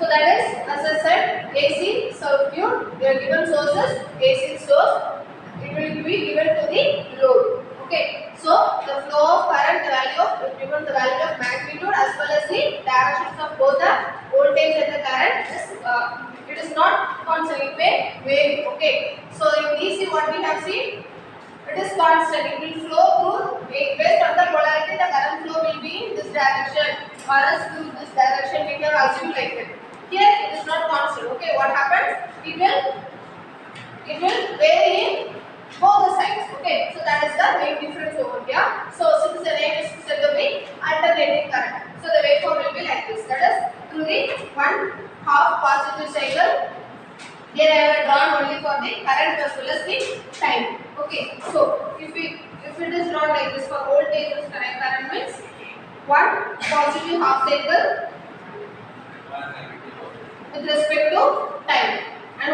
that is, as I said, AC circuit, the given sources, AC source, it will be given to the load. Okay, so the flow of current, the value of, given the value of magnitude as well as the directions of both the voltage and the current is, it is not constant, it may vary. Okay, so in DC what we have seen, it is constant, it will flow through, based on the polarity, the current flow will be in this direction or else through this direction, we can assume like that. Here it is not constant. Okay, what happens? It will vary in both the sides. Okay, so that is the main difference over here. So since the name is said to be alternating current, so the waveform will be like this. That is through the one half positive cycle. Here I have drawn only for the current as well as the time. Okay, so if it is drawn like this for voltage and current means one positive half cycle with respect to time, and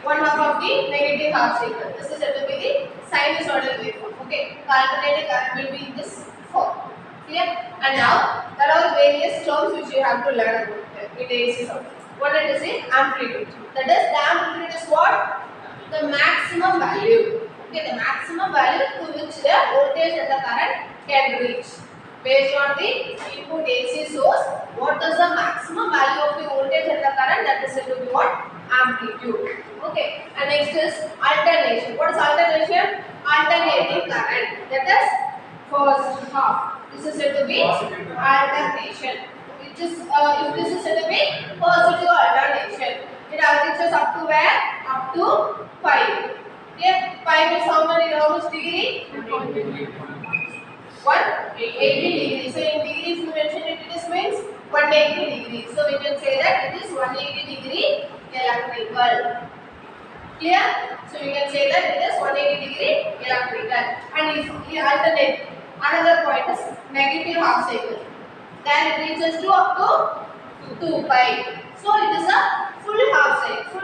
one half of the negative half cycle. This is said to be the sinusoidal waveform. Okay, the alternating current will be in this form. Clear? And now there are various terms which you have to learn about in AC circuit. What it is in amplitude. That is, the amplitude is what? The maximum value. Okay, the maximum value to which the voltage and the current can reach. Based on the input AC source, what is the maximum value of the voltage and the current? That is said to be what? Amplitude. Okay, and next is alternation. What is alternation? Alternating current. That is first half. This is said to be alternation. Which is if this is said to be positive alternation, it averages up to where? Up to 5. Here 5 is how much degree? 180 degrees. So in degrees you mention it, it is means 180 degrees. So we can say that it is 180 degree electrical. Clear? So we can say that it is 180 degree electrical. And if we alternate, another point is negative half cycle. Then it reaches to up to 2 pi. So it is a full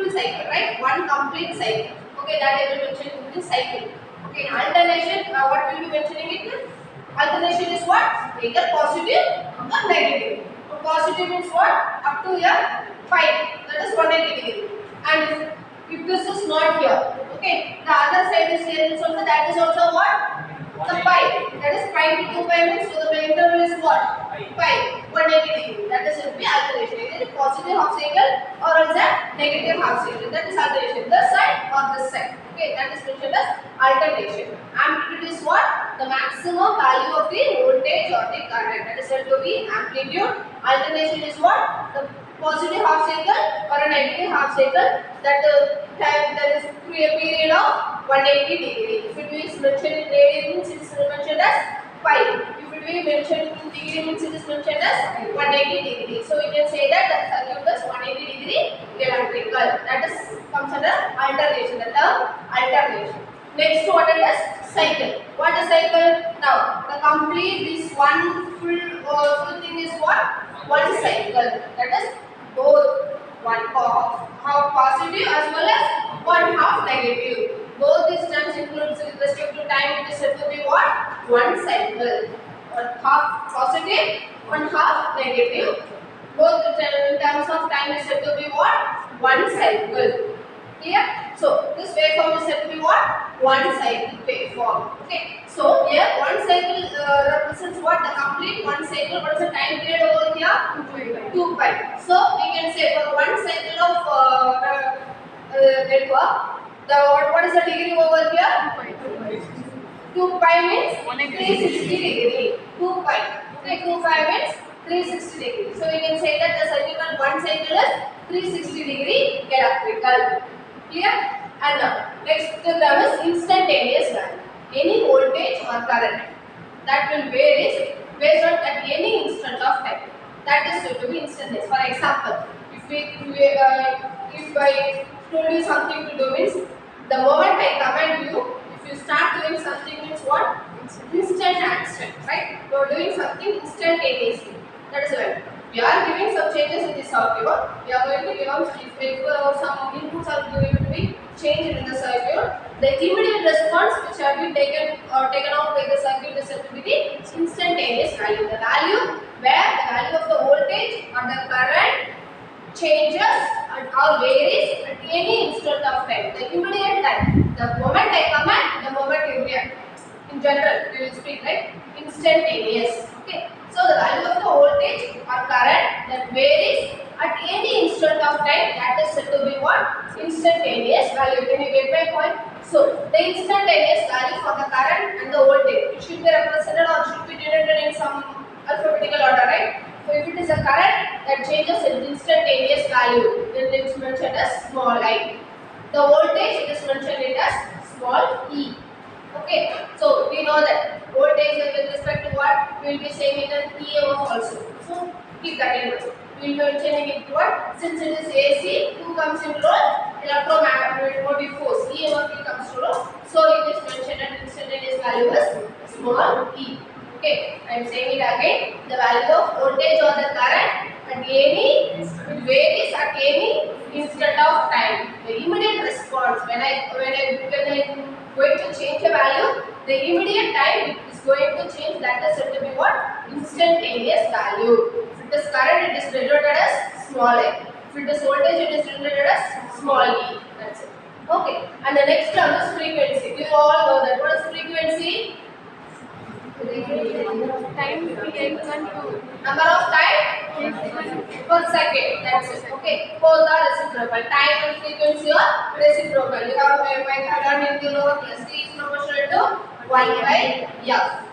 cycle, right? One complete cycle. Okay, that I will mention in this cycle. Okay, in alternation, what will be mentioning it? Alternation is what? Either positive or negative. So positive means what? Up to here 5. That is 180 degree. And if this is not here, okay, the other side is here. So that is also what? The pi. That is pi to 2 pi means, so the interval is what? Pi. 180 degree. That is will be alternation. Either positive half cycle or else a negative half cycle. That is alternation. This side or this side. Okay, that is mentioned as alternation. Amplitude is what? The maximum value of the voltage or the current. That is said to be amplitude. Alternation is what? The positive half cycle or a negative half cycle. That is through a period of 180 degree. If it is mentioned in radian means it is mentioned as pi. If it is mentioned in degree means it is mentioned as 180 degree. So we can say that the circuit is 180 degree electrical. That is comes under alternation. The term alternation. Next, what is cycle? What is cycle? Now the complete this one full thing is what? One cycle. That is both one half positive as well as one half negative. Both these terms includes with respect to time, it is said to be what? One cycle. One half positive, one half negative. Both in terms of time is said to be what? One cycle. Clear? So this waveform is said to be what? One cycle waveform. Okay. So here one cycle represents what? The complete one cycle. What is the time period over here? 2 pi. So we can say for one cycle of network, what is the degree over here? 2 pi means 360 degree. 2 pi. Okay, 2 pi means 360 degree. So we can say that the cycle one cycle is 360 degree electrical. Clear? And now next term is instantaneous value. Any voltage or current that will vary based on at any instant of time. That is said to be instantaneous. For example, if I told you something to do means the moment I command you, if you start doing something means what? Instant action, right? You are doing something instantaneously. That is right. We are giving some changes in the circuit. We are going to give some inputs are going to be changed in the circuit. The immediate response which have been taken out by the circuit is said to be the instantaneous value. The value where the value of the voltage or the current changes or varies at any instant of time. The immediate time. The moment I command, the moment you react. In general, we will speak right? Instantaneous. Okay. So the value of the voltage or current that varies at any instant of time, that is said to be what? Instantaneous value. Can you get my point? So the instantaneous value for the current and the voltage, it should be represented or should be denoted in some alphabetical order, right? So if it is a current that changes its instantaneous value, then it is mentioned as small I. The voltage, it is mentioned as small e. Okay, so we know that voltage with respect to what we will be saying it as EMF also. So keep that in mind. We will be mentioning it what? Since it is AC, 2 comes in role, electromagnetic force, EMF will comes to role. So it is mentioned at instantaneous value is small e. Okay, I am saying it again. The value of voltage or the current at any, it varies at any instant of time. The immediate response when I going to change a value, the immediate time it is going to change, that is said to be what? Instantaneous value. If it is current, it is denoted as small a. If it is voltage, it is denoted as small e. That's it. Okay. And the next term is frequency. You all know that. What is frequency? Time equal to Number of time per second. That's it. Okay. Both are reciprocal. Time and frequency are reciprocal. You have learned in the lower class. T is proportional to 1 by f.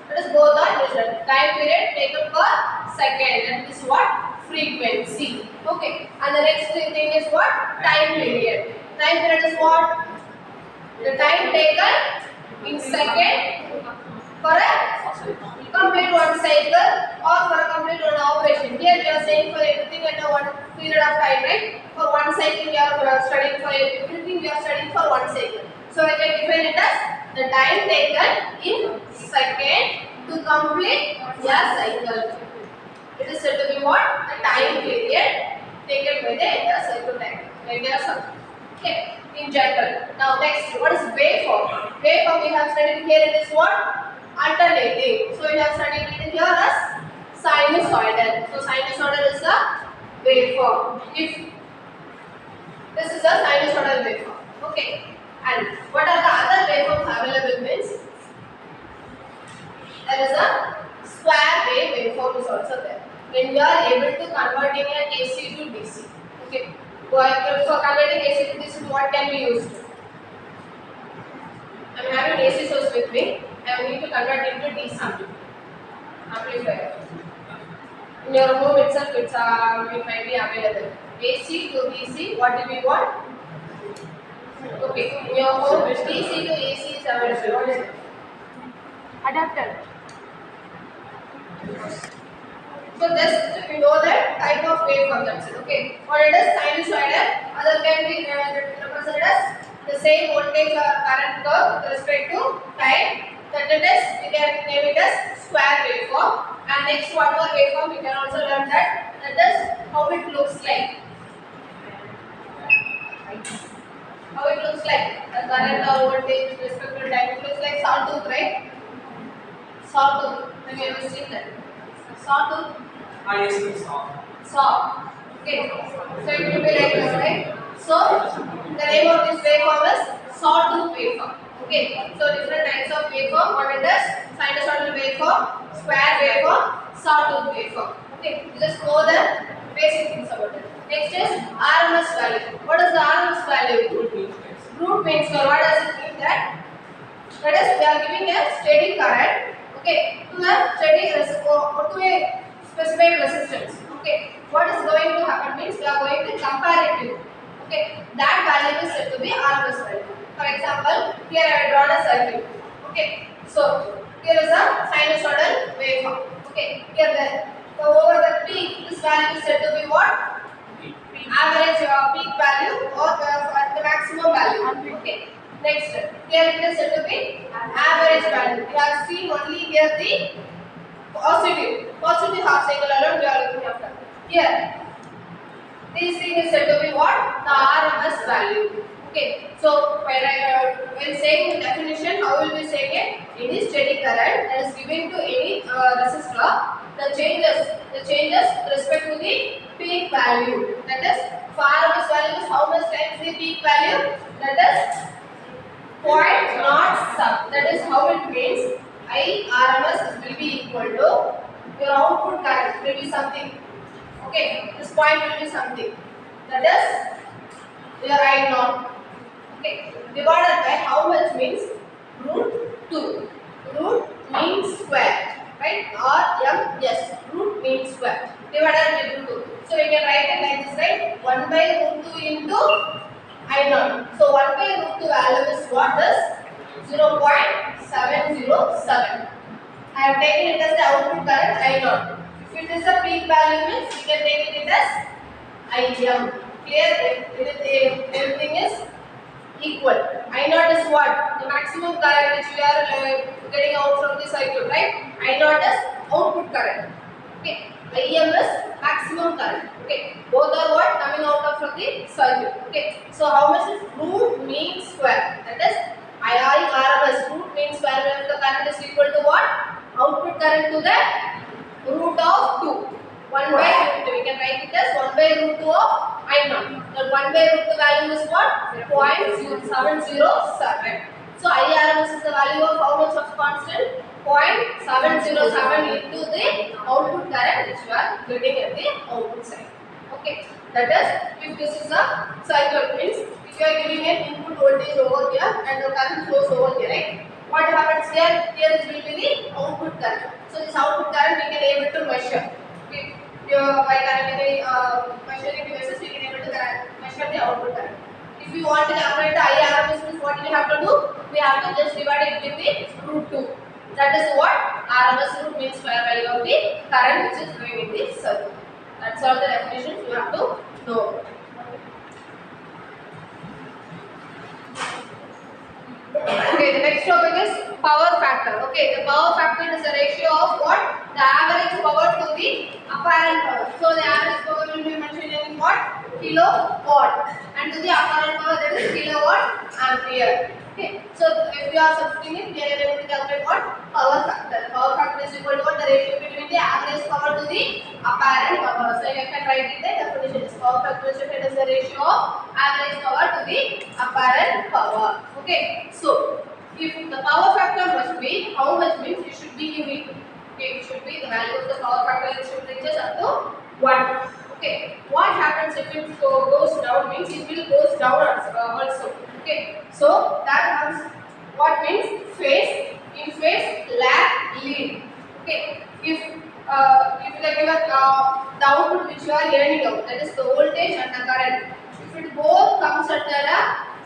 That is both are measured. Time period taken per second. And this is what? Frequency. Okay. And the next thing is what? Time period. Time period is what? The time taken in second for a complete one cycle or for a complete one operation. Here we are saying for everything at a one period of time, right? For one cycle we are studying for everything we are studying for one cycle. So I can define it as the time taken in second to complete a cycle. It is said to be what? The time period taken by the entire cycle time. Entire cycle. Okay, in general. Now next, what is waveform? Waveform we have studied here. It is what? Alternating. So we have studied it here as sinusoidal. So sinusoidal is a waveform. If this is a sinusoidal waveform. Okay. And what are the other waveforms available means? There is a square wave waveform is also there. When we are able to convert in an AC to DC. Okay. For converting AC to DC, what can be used? I am having AC source with me. I need to convert into DC amplifier. In your home itself, it might be available. AC to DC, what do we want? Okay, in your home, DC to AC is available. What is it? adapter. So just you know that type of waveform, that's it. Okay. Or it is sinusoidal. Other can be represented as the same voltage or current curve with respect to time. That it is, we can name it as square waveform. And next one more waveform, we can also learn that is how it looks like. How it looks like the current or voltage with respect to time. It looks like sawtooth, right? Sawtooth. Have you ever seen that? Sawtooth. Yes, Saw. Okay. So it will be like this, right? So the name of this waveform is sawtooth waveform. Okay. So different types of waveform. One is sinusoidal waveform, square waveform, sawtooth waveform. Okay. Just know the basic things about it. Next is RMS value. What is the RMS value? Root means what does it mean that? That is, we are giving a steady current. Okay. To a steady to a specified resistance. Okay. What is going to happen means we are going to compare it with. Okay. That value is said to be RMS value. For example, here I have drawn a circuit. Okay. So here is a sinusoidal waveform. Okay. Here the over the peak, this value is said to be what? Average peak value or the maximum value. Okay. Next, here it is said to be average value. We have seen only here the positive half cycle alone we are looking after. Here, this thing is said to be what? The RMS value. Okay, so when saying the definition, how will we say it? Any steady current that is given to any resistor, the changes with respect to the peak value. That is, for RMS value is how much times the peak value? That is point not sub. That is how it means. I RMS will be equal to your output current will be something. Okay, this point will be something. That is your I naught. Okay, divided by how much means root 2. Root means square, right? Or yes, root means square. Divided by root 2. So we can write it like this, right? 1 by root 2 into I naught. So 1 by root 2 value is what is 0.707. I have taken it as the output current I naught. If it is a peak value means we can take it as IM. Clear? Everything is equal. I naught is what? The maximum current which we are getting out from the circuit, right? I naught is output current. Okay. IM is maximum current. Okay. Both are what? Coming out of from the circuit. Okay. So how much is root mean square? That is II RMS. Root mean square when the current is equal to what? Output current to the root of 2. 1 by root 2. We can write it as 1 by root 2 of I naught. The 1 by root 2 value is what? 0.707. So IRMS is the value of how much of constant? 0.707 into the output current which you are getting at the output side. Okay. That is, if this is a circuit means if you are giving an input voltage over here and the current flows over here, right? What happens here? Here this will be the output current. So this output current we can able to measure. By measuring devices we can able to measure the output current. If you want to calculate the IRMS means what we have to do? We have to just divide it with the root 2. That is what RMS root means square value of the current which is going in the circuit. That's all the definitions you have to know. Okay, the next topic is power factor. Okay, the power factor is the ratio of what? The average power to the apparent power. So the average power will be mentioned in what? Kilowatt. And to the apparent power, that is kilowatt ampere. Okay, so if you are substituting it, we are able to calculate what? Power factor. Power factor is equal to what? The ratio between the average power to the apparent power. So you can write it the definition is power factor is the ratio of average power to the apparent power. Okay, so if the power factor must be how much means it should be unique. Okay, it should be the value of the power factor it should reaches up to 1. Okay, what happens if it goes down means it will goes down also. Okay, so that comes what means phase, in phase, lag, lead. Okay, if the given the output which you are earning out, that is the voltage and the current, if it both comes under a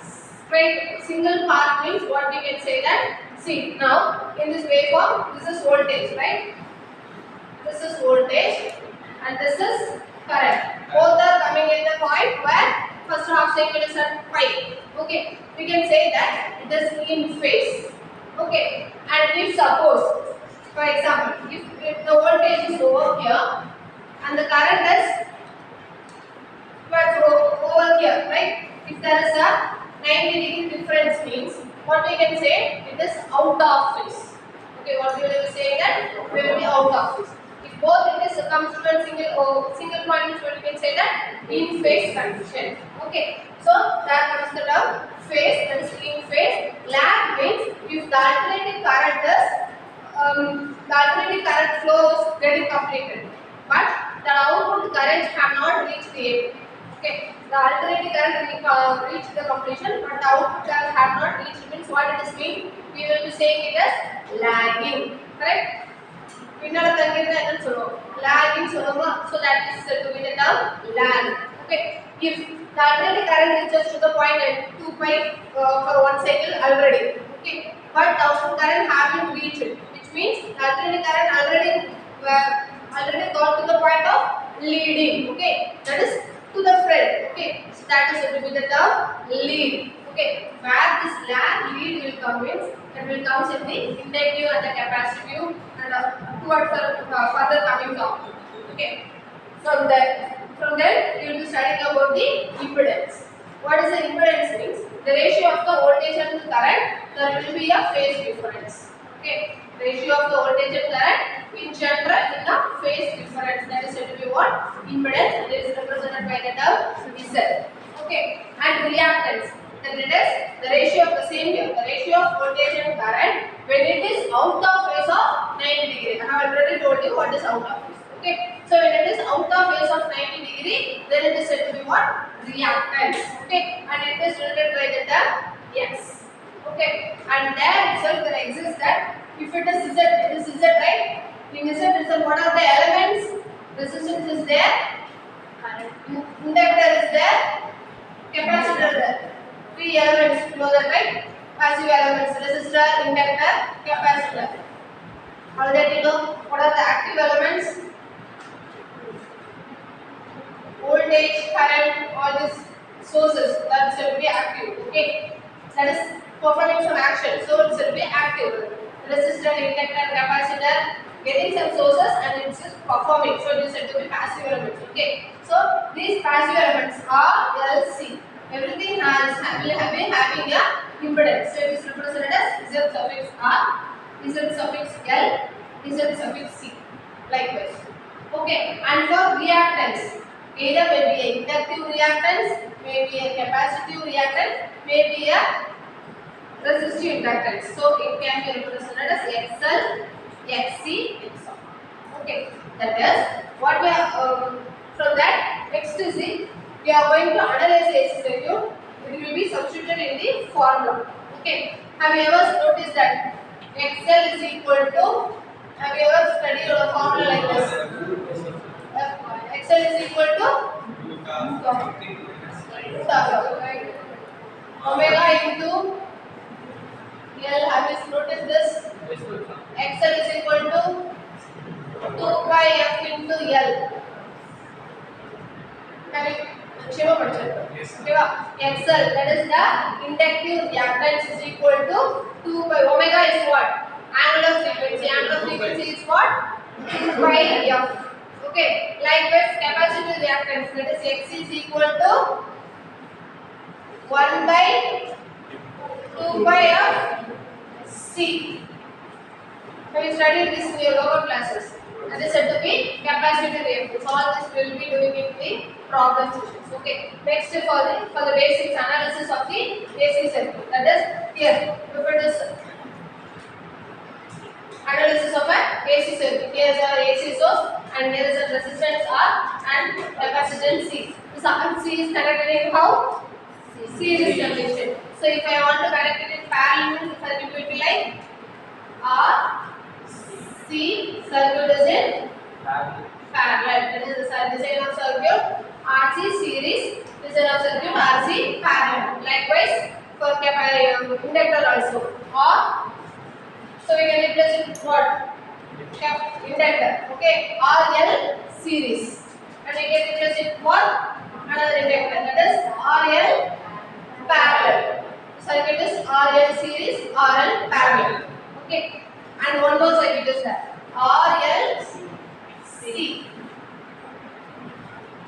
straight single path means what we can say that, see now in this waveform this is voltage, right? This is voltage and this is current. Both are coming in the point where first half cycle is at 5. Okay, we can say that it is in phase. Okay, and if suppose, for example, if the voltage is over here and the current is over here, right? If there is a 90-degree difference means what we can say it is out of phase. Okay, what we will be saying that we will be out of phase. If both it is comes to a single point means what we can say that in phase condition. Okay, so that comes the term phase, that is in phase. Lag means if the alternating current is the alternating current flow is getting completed, but the output current have not reached the end. Okay, the alternating current reached the completion, but the output current have not reached. Means what it is mean? We will be saying it as lagging. Correct? Lagging, so that is said to be the term lag. Okay, if the alternating current reaches to the point at 2 pi for one cycle already. Okay, but the output current haven't reached it, which means the alternating current already got to the point of leading. Okay, that is to the front. Okay, so that is said to be the term lead. Okay, where this lag lead will come means that will comes in the inductive and the capacitive and towards the further coming down. Okay, from there you will be studying about the impedance. What is the impedance means? the ratio of the voltage and current, there will be a phase difference. Okay, ratio of the voltage and current in general in a phase difference, that is said to be what? Impedance, that is represented by the term Z. Okay, and reactance, then it is the ratio of the same here, the ratio of voltage and current when it is out of phase of 90 degree. I have already told you what is out of phase. Okay, so when it is out of phase of 90 degree, then it is said to be what? Reactance. Okay, and it is denoted by the term X. Okay, and there itself there exists that if it is Z, it is Z, right? In Z itself, what are the elements? Resistance is there, inductor is there, capacitor there. Three elements, you know that, right? Passive elements: resistor, inductor, capacitor. All that you know. What are the active elements? Voltage, current, all these sources that should be active. Okay, that is performing some action, so it should be active. Resistor, inductor, capacitor, getting some sources and it's just performing, so it is said to be passive elements. Okay, so these passive elements are LC. Everything will have been having a impedance, so it is represented as Z suffix R, Z suffix L, Z suffix C. Likewise. Okay, and for reactance, either may be a inductive reactance, may be a capacitive reactance, may be a resistive inductance. So it can be represented as XL, XC, XL. Okay, that is what we are from that. Next is it. We are going to analyze the AC circuit. It will be substituted in the formula. Okay, have you ever noticed that XL is equal to? Have you ever studied a formula like this? XL is equal to omega into L. Have you noticed this? XL is equal to 2 pi F into L. Have you XL, that is the inductive reactance, is equal to 2 pi. Omega is what? Angle of frequency. Angle of frequency is what? 2 pi F. Okay. Likewise, capacitive reactance, that is X is equal to 1 by 2 pi F C. Have you studied this in your lower classes? That is said to be capacitive reactance. All this will be doing in the problem sessions. Okay. Next, for the basics analysis of the AC circuit. That is here. If it is analysis of an AC circuit. Here is our AC source and here is a resistance R and capacitance C. This R C is connected in how? Series connection. So if I want to connect it in parallel, the circuit will be like R C, circuit is in parallel. That is the design of circuit. RC series, design of circuit RC parallel. Likewise for inductor also. Or so we can replace it with what? Inductor. Okay. RL series. And we can replace it with what? Another inductor. That is RL parallel. Circuit is RL series, RL parallel. Okay. And one more circuit is that RL C.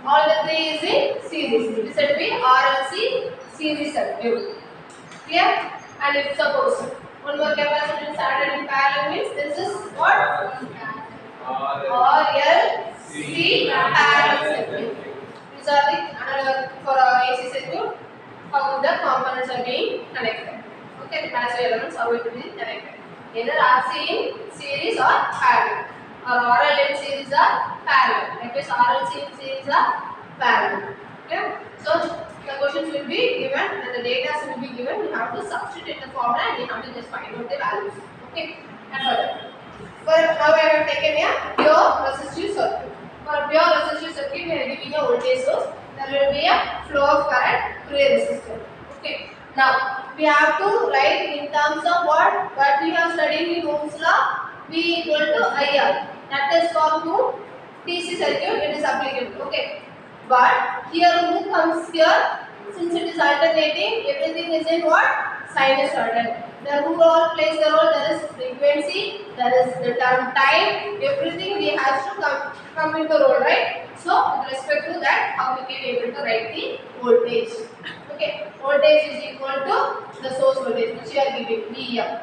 All the three is in series. It is said to be RLC series circuit. Clear? And if suppose one more capacitor is added in parallel, means this is what? RLC parallel circuit. These are the another for AC circuit, how the components are being connected. Okay, the passive elements are going to be connected. Either RC in series or parallel, or RL in series or parallel. Likewise, RLC in series or parallel. Okay, so the questions will be given and the data will be given. You have to substitute the formula and you have to just find out the values. Okay, and further. For now, I have taken a pure resistive circuit. For pure resistive circuit, we are giving a voltage source. There will be a flow of current through a resistor. Okay. Now we have to write in terms of what we have studied in Ohm's law. V equal to IR. That is for to DC circuit. It is applicable. Okay. But here who comes here? Since it is alternating, everything is in what? Sinusoidal. The who all plays the role. There is frequency, there is the term time, everything we have to come into role, right? So with respect to that, how we can able to write the voltage? Okay, voltage is equal to the source voltage which you are giving Vm.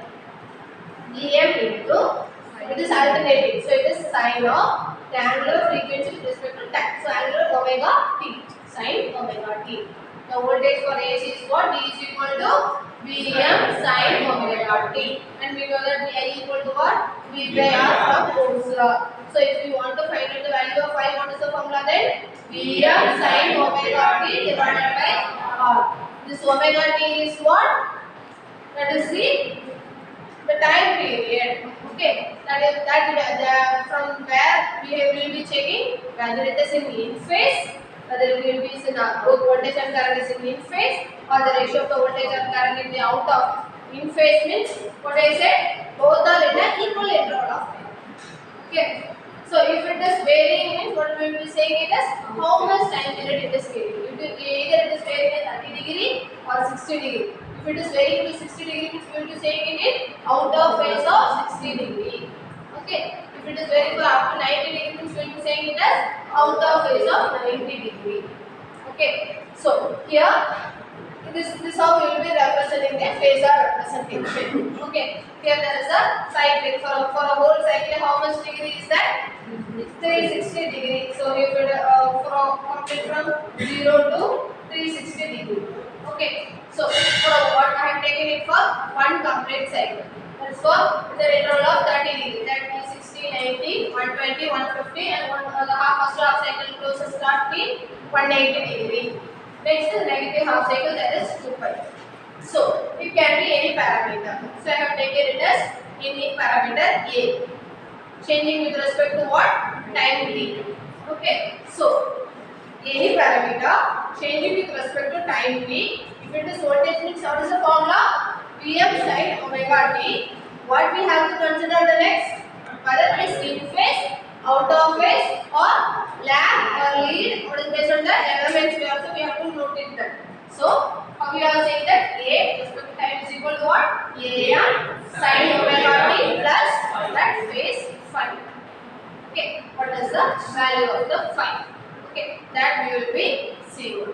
Vm into, it is alternating, so it is sine of the angular frequency with respect to time. So angular omega t, sine omega t. The voltage for AC is what? V is equal to Vm sine omega t, and we know that Vi equal to what? V by R from Ohm's law. So if you want to find out the value of phi, what is the formula then? Vm sine omega t divided by R. This omega t is what? That is the time period. Okay, that is from where we will be checking whether it is in phase, whether it will be in both voltage and current is in phase, or the ratio of the voltage and current in the out of. In phase means what I said, both are in an equal interval of time. Okay. So if it is varying means what we will be saying it is how much time period it is varying. Either it is varying at 30 degree or 60 degree. If it is varying to 60 degree means we will be saying it out of phase of 60 degree. Okay. If it is varying for up to 90 degree means we will be saying it as out of phase of 90 degree. Okay. So here this how we will be representing the phasor representation. Okay. Here there is a cycle for a whole cycle. How much degree is that? 360 degree. So if it complete from 0 to 360 degree. Okay. So for what I have taken it for one complete cycle. That is for the interval of 30 degree. That means 60, 90, 120, 150, and the half first half cycle closest start in 180 degree. Next is negative half cycle, that is 2 pi. So it can be any parameter. So I have taken it as any parameter A. Changing with respect to what? Time t. Okay. So any parameter changing with respect to time t. If it is voltage means what is the formula? Vm sine omega t. What we have to consider the next? Whether it is in phase, out of phase, or lag or lead. What is based on the elements we have to note it that. So we are saying that A respect to time is equal to what? Am sine omega t plus that phase phi. Okay, what is the value of the phi? Okay, that we will be seeing.